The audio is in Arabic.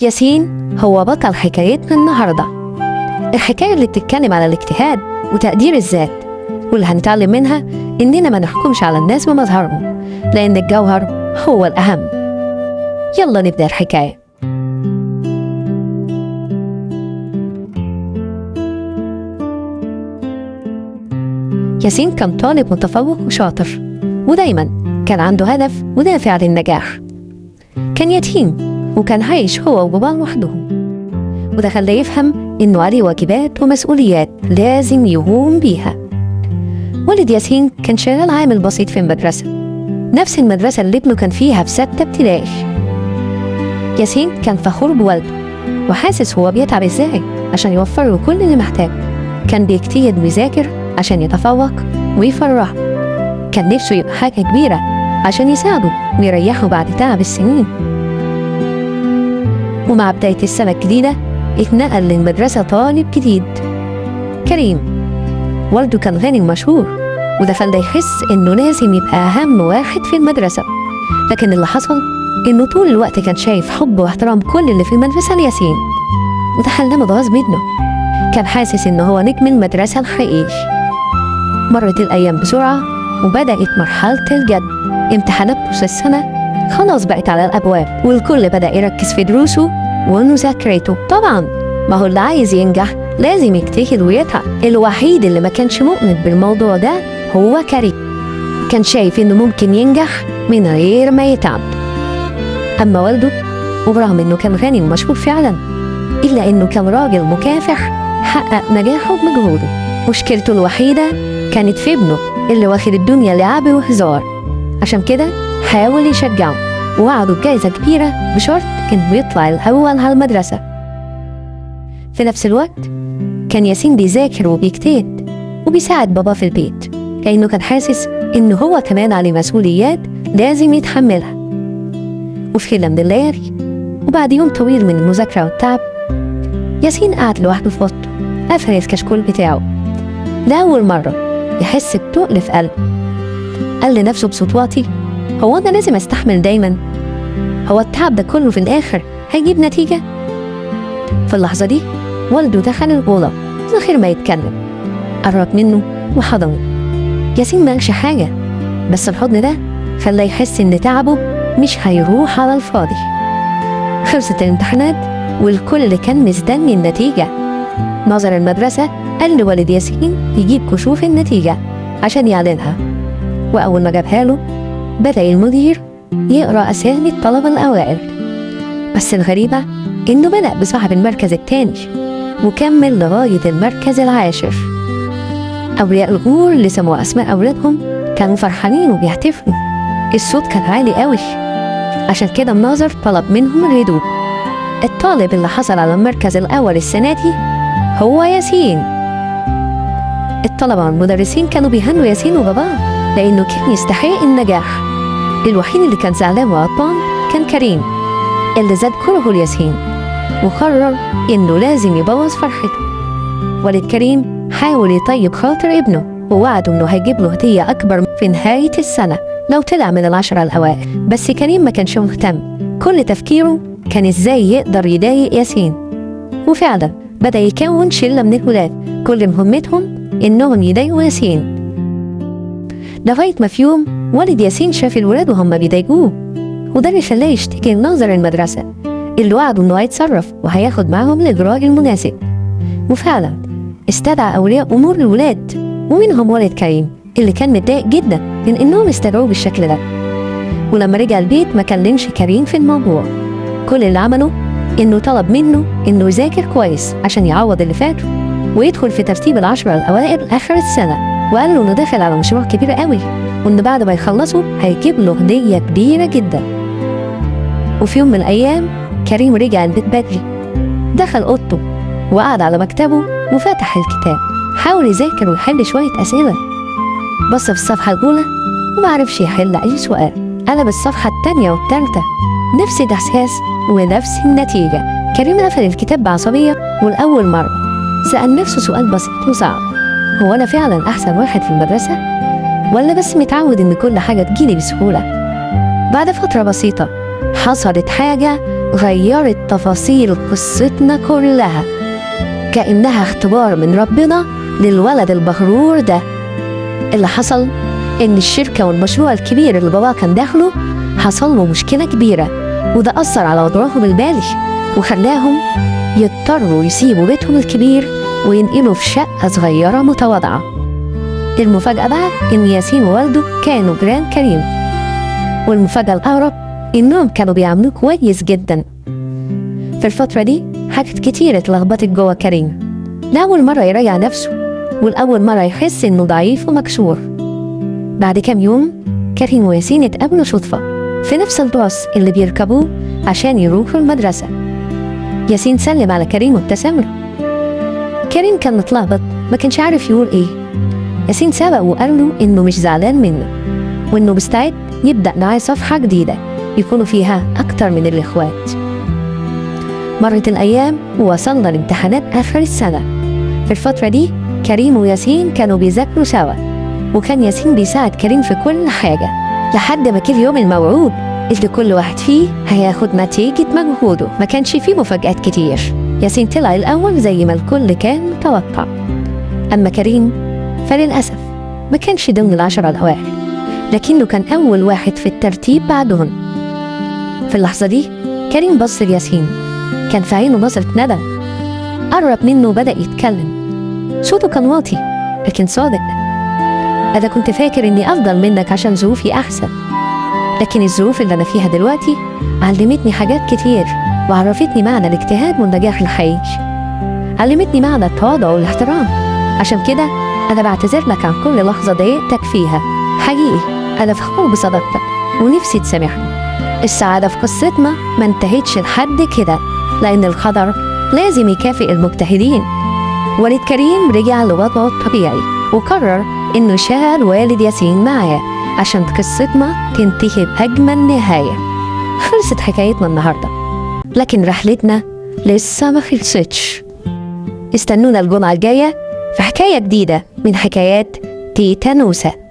ياسين هو بطل حكايتنا النهاردة. الحكاية اللي بتتكلم على الاجتهاد وتقدير الذات، واللي هنتعلم منها إننا ما نحكمش على الناس بمظهرهم، لأن الجوهر هو الأهم. يلا نبدأ الحكاية. ياسين كان طالب متفوق وشاطر، ودايما كان عنده هدف ودافع للنجاح. كان يتيم وكان عايش هو وباباه لوحدهم، وده خلاه يفهم إنه عليه واجبات ومسؤوليات لازم يقوم بيها. والد ياسين كان شغال عامل بسيط في المدرسة، نفس المدرسة اللي ابنه كان فيها في 6 ابتدائي. ياسين كان فخور بوالده وحاسس هو بيتعب ازاي عشان يوفر له كل اللي محتاجه. كان بيجتهد ويذاكر عشان يتفوق ويفرحه. كان نفسه يبقى حاجة كبيرة عشان يساعده ويريحه بعد تعب السنين. ومع بداية السنة الجديدة اتنقل للمدرسة طالب جديد، كريم. والده كان غني ومشهور، وده خلاه يحس إنه لازم يبقى أهم واحد في المدرسة. لكن اللي حصل إنه طول الوقت كان شايف حب واحترام كل اللي في المدرسة لياسين، وده خلاه متغاظ منه. كان حاسس إنه هو نجم المدرسة الحقيقي. مرت الأيام بسرعة وبدأت مرحلة الجد. امتحانات نص السنة خلاص بقت على الأبواب، والكل بدأ يركز في دروسه ومذاكرته. طبعا ما هو اللي عايز ينجح لازم يجتهد ويتعب. الوحيد اللي ما كانش مؤمن بالموضوع ده هو كريم. كان شايف إنه ممكن ينجح من غير ما يتعب. أما والده، وبرغم إنه كان غني ومشهور فعلا، إلا إنه كان راجل مكافح حقق نجاحه بمجهوده. مشكلته الوحيدة كانت في ابنه اللي واخد الدنيا لعب وهزار. عشان كده حاول يشجعه ووعده بجائزة كبيرة بشرط إنه يطلع الأول على المدرسة. في نفس الوقت كان ياسين بيذاكر وبيجتهد وبيساعد باباه في البيت، لأنه كان حاسس إنه هو كمان عليه مسؤوليات لازم يتحملها. وفي ليلة من الليالي وبعد يوم طويل من المذاكرة والتعب، ياسين قعد لوحده في اوضته قفل الكشكول بتاعه. لأول مرة يحس بتقل في قلبه. قال لنفسه بصوت واطي: هو أنا لازم أستحمل دايما؟ هو التعب ده كله في الآخر هيجيب نتيجة؟ في اللحظة دي والده دخل الأوضة من غير ما يتكلم، قرب منه وحضنه. ياسين مالش حاجة، بس الحضن ده خلاه يحس إن تعبه مش هيروح على الفاضي. خلصت الامتحانات والكل كان مستني النتيجة. ناظر المدرسة قال لوالد ياسين يجيب كشوف النتيجة عشان يعلنها، وأول ما جابها له بدأ المدير يقرأ أسامي الطلبة الأوائل. بس الغريبة إنه بدأ بصاحب المركز الثاني وكمل لغاية المركز العاشر. أولياء الأمور اللي سمعوا أسماء أولادهم كانوا فرحانين وبيحتفلوا. الصوت كان عالي قوي، عشان كده الناظر طلب منهم الهدوء. الطالب اللي حصل على المركز الأول السنة دي هو ياسين. الطلبة والمدرسين كانوا بيهنوا ياسين وباباه لأنه كان يستحق النجاح. الوحيد اللي كان زعلان وغضبان كان كريم، اللي زاد كرهه لياسين وقرر إنه لازم يبوظ فرحته. والد كريم حاول يطيب خاطر ابنه ووعده إنه هيجيب له هدية أكبر في نهاية السنة لو طلع من ال10 الأوائل. بس كريم ما كانش مهتم، كل تفكيره كان إزاي يقدر يضايق ياسين. وفعلا بدأ يكون شلة من الولاد كل مهمتهم إنهم يضايقوا ياسين، لغاية ما في يوم والد ياسين شاف الولاد وهم بيضايقوه، وده اللي خلاه يشتكي لناظر المدرسة اللي وعده إنه هيتصرف وهياخد معاهم الإجراء المناسب. وفعلا استدعى أولياء أمور الولاد، ومنهم والد كريم اللي كان متضايق جدا من إنهم استدعوه بالشكل ده. ولما رجع البيت ما كلمش كريم في الموضوع. كل اللي عمله إنه طلب منه إنه يذاكر كويس عشان يعوض اللي فاته ويدخل في ترتيب ال10 الأوائل آخر السنة، وقال له إنه داخل على مشروع كبير قوي، وإن بعد ما يخلصوا هيجيب له هدية كبيرة جدا. وفي يوم من الأيام كريم رجع البيت بدري، دخل أوضته وقعد على مكتبه وفتح الكتاب، حاول يذاكر ويحل شوية أسئلة. بص في الصفحة الأولى ومعرفش يحل أي سؤال. قلب الصفحة التانية والتالتة، نفس الإحساس ونفس النتيجة. كريم قفل الكتاب بعصبية، والأول مرة سأل نفسه سؤال بسيط وصعب: هو أنا فعلا أحسن واحد في المدرسة؟ ولا بس متعود إن كل حاجة تجيلي بسهولة؟ بعد فترة بسيطة حصلت حاجة غيرت تفاصيل قصتنا كلها، كأنها اختبار من ربنا للولد المغرور ده. اللي حصل إن الشركة والمشروع الكبير اللي بابا كان داخله حصل له مشكلة كبيرة، وده أثر على وضعهم المالي وخلاهم يضطروا يسيبوا بيتهم الكبير وينقلوا في شقة صغيرة متواضعة. المفاجأة بقى إن ياسين ووالده كانوا جيران كريم، والمفاجأة الأغرب إنهم كانوا بيعاملوه كويس جدا. في الفترة دي حاجات كتير اتلخبطت جوه كريم، لأول مرة يراجع نفسه، والأول مرة يحس إنه ضعيف ومكسور. بعد كام يوم كريم وياسين اتقابلوا صدفة في نفس الباص اللي بيركبوه عشان يروحوا المدرسة. ياسين سلم على كريم وابتسم له. كريم كان متلخبط، ما كانش عارف يقول ايه. ياسين سبق وقال له انه مش زعلان منه، وانه مستعد يبدأ معاه صفحة جديدة يكونوا فيها أكتر من الإخوات. مرت الأيام ووصلنا لامتحانات آخر السنة. في الفترة دي كريم وياسين كانوا بيذاكروا سوا، وكان ياسين بيساعد كريم في كل حاجة لحد ما كل يوم الموعود اللي كل واحد فيه هياخد نتيجة مجهوده. ما كانش فيه مفاجآت كتير، ياسين طلع الأول زي ما الكل كان متوقع. أما كريم فللأسف ما كانش ضمن ال10 الأوائل، لكنه كان أول واحد في الترتيب بعدهم. في اللحظة دي كريم بص لياسين، كان في عينه نظرة ندى. قرب منه وبدأ يتكلم، صوته كان واطي لكن صادق. أنا كنت فاكر إني أفضل منك عشان ظروفي أحسن، لكن الظروف اللي أنا فيها دلوقتي علمتني حاجات كتير، وعرفتني معنى الاجتهاد والنجاح الحقيقي. علمتني معنى التواضع والاحترام. عشان كده أنا بعتذر لك عن كل لحظة ضايقتك فيها. حقيقي أنا فخور بصداقتك ونفسي تسامحني. السعادة في قصتنا ما انتهتش لحد كده، لأن القدر لازم يكافئ المجتهدين. والد كريم رجع لوضعه الطبيعي وقرر إنه يشغل والد ياسين معاه عشان قصتنا تنتهي بأجمل نهاية. خلصت حكايتنا النهاردة، لكن رحلتنا لسه ما خلصتش. استنونا الجمعة الجاية في حكاية جديدة من حكايات تيتا نوسة.